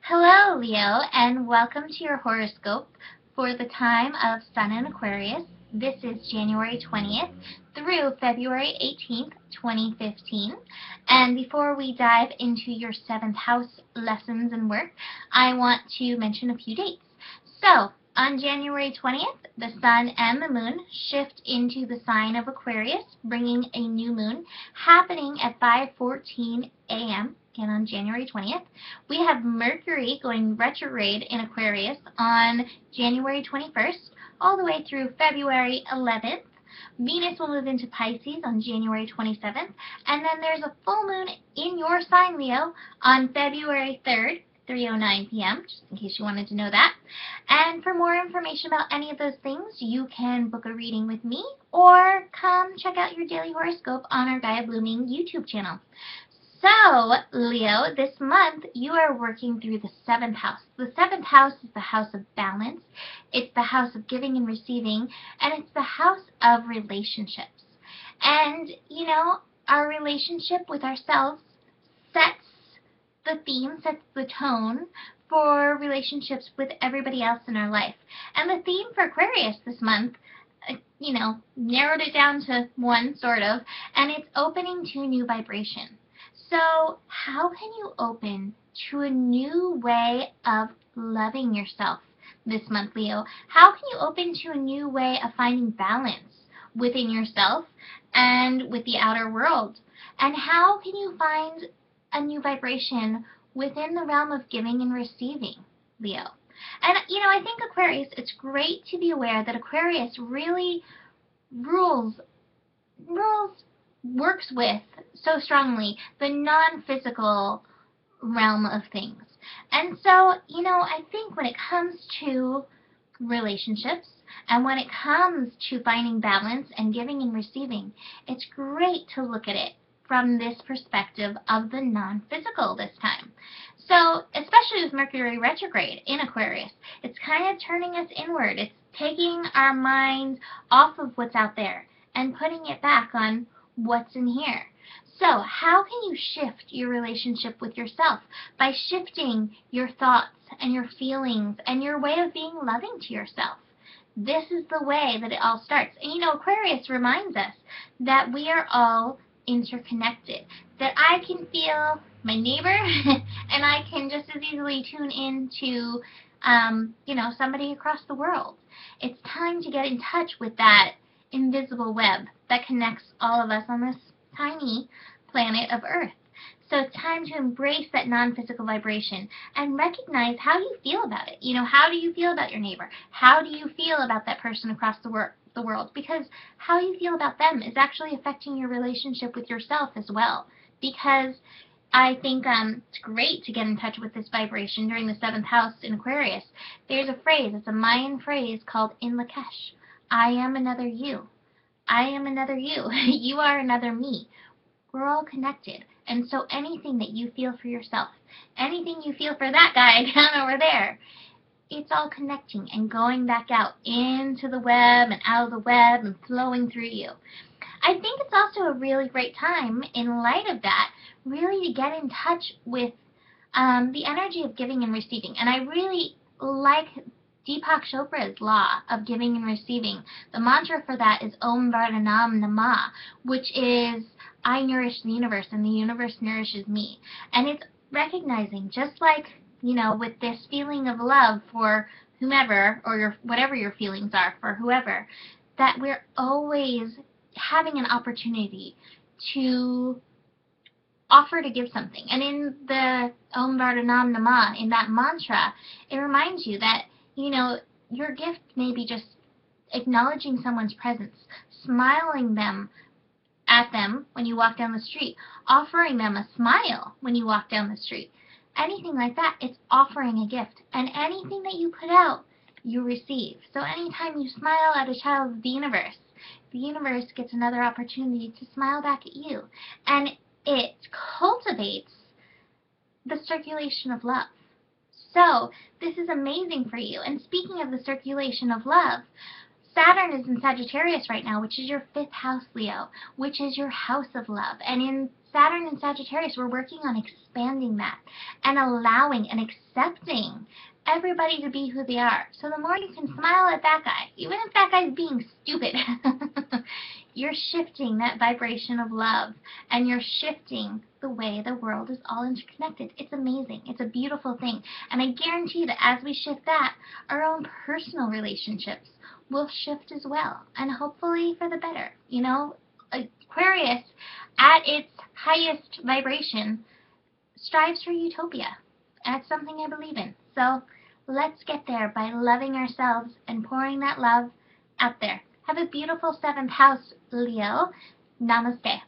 Hello, Leo, and welcome to your horoscope for the time of Sun in Aquarius. This is January 20th through February 18th, 2015. And before we dive into your 7th house lessons and work, I want to mention a few dates. So, on January 20th, the Sun and the Moon shift into the sign of Aquarius, bringing a new moon happening at 5:14 a.m. And on January 20th, we have Mercury going retrograde in Aquarius on January 21st, all the way through February 11th. Venus will move into Pisces on January 27th, and then there's a full moon in your sign, Leo, on February 3rd, 3:09 p.m., just in case you wanted to know that. And for more information about any of those things, you can book a reading with me or come check out your daily horoscope on our Gaia Blooming YouTube channel. So, Leo, this month you are working through the 7th house. The 7th house is the house of balance. It's the house of giving and receiving, and it's the house of relationships. And, our relationship with ourselves sets the theme, sets the tone for relationships with everybody else in our life. And the theme for Aquarius this month, narrowed it down to one, sort of, and it's opening to a new vibration. So how can you open to a new way of loving yourself this month, Leo? How can you open to a new way of finding balance within yourself and with the outer world? And how can you find a new vibration within the realm of giving and receiving, Leo? And, I think Aquarius, it's great to be aware that Aquarius really works with so strongly the non-physical realm of things. And so, I think when it comes to relationships and when it comes to finding balance and giving and receiving, it's great to look at it from this perspective of the non-physical this time. So, especially with Mercury retrograde in Aquarius, it's kind of turning us inward. It's taking our minds off of what's out there and putting it back on what's in here. So, how can you shift your relationship with yourself? By shifting your thoughts and your feelings and your way of being loving to yourself. This is the way that it all starts. And Aquarius reminds us that we are all interconnected, that I can feel my neighbor and I can just as easily tune in to somebody across the world. It's time to get in touch with that invisible web that connects all of us on this tiny planet of Earth. So it's time to embrace that non-physical vibration and recognize how you feel about it. How do you feel about your neighbor? How do you feel about that person across the world? Because how you feel about them is actually affecting your relationship with yourself as well. Because I think it's great to get in touch with this vibration during the 7th house in Aquarius. There's a phrase, it's a Mayan phrase called In Lakesh. I am another you. I am another you. You are another me. We're all connected. And so anything that you feel for yourself, anything you feel for that guy down over there, it's all connecting and going back out into the web and out of the web and flowing through you. I think it's also a really great time, in light of that, really to get in touch with the energy of giving and receiving. And I really like Deepak Chopra's law of giving and receiving. The mantra for that is Om Vardhanam Nama, which is I nourish the universe and the universe nourishes me. And it's recognizing, just like, with this feeling of love for whomever or whatever your feelings are for whoever, that we're always having an opportunity to offer to give something. And in the Om Vardhanam Nama, in that mantra, it reminds you that your gift may be just acknowledging someone's presence, smiling at them when you walk down the street, offering them a smile when you walk down the street. Anything like that, it's offering a gift. And anything that you put out, you receive. So anytime you smile at a child of the universe gets another opportunity to smile back at you. And it cultivates the circulation of love. So this is amazing for you. And speaking of the circulation of love, Saturn is in Sagittarius right now, which is your 5th house, Leo, which is your house of love. And in Saturn and Sagittarius, we're working on expanding that and allowing and accepting everybody to be who they are. So the more you can smile at that guy, even if that guy's being stupid, you're shifting that vibration of love, and you're shifting the way the world is all interconnected. It's amazing. It's a beautiful thing. And I guarantee that as we shift that, our own personal relationships will shift as well, and hopefully for the better. You know, Aquarius, at its highest vibration, strives for utopia. And it's something I believe in. So let's get there by loving ourselves and pouring that love out there. Have a beautiful 7th house, Leo. Namaste.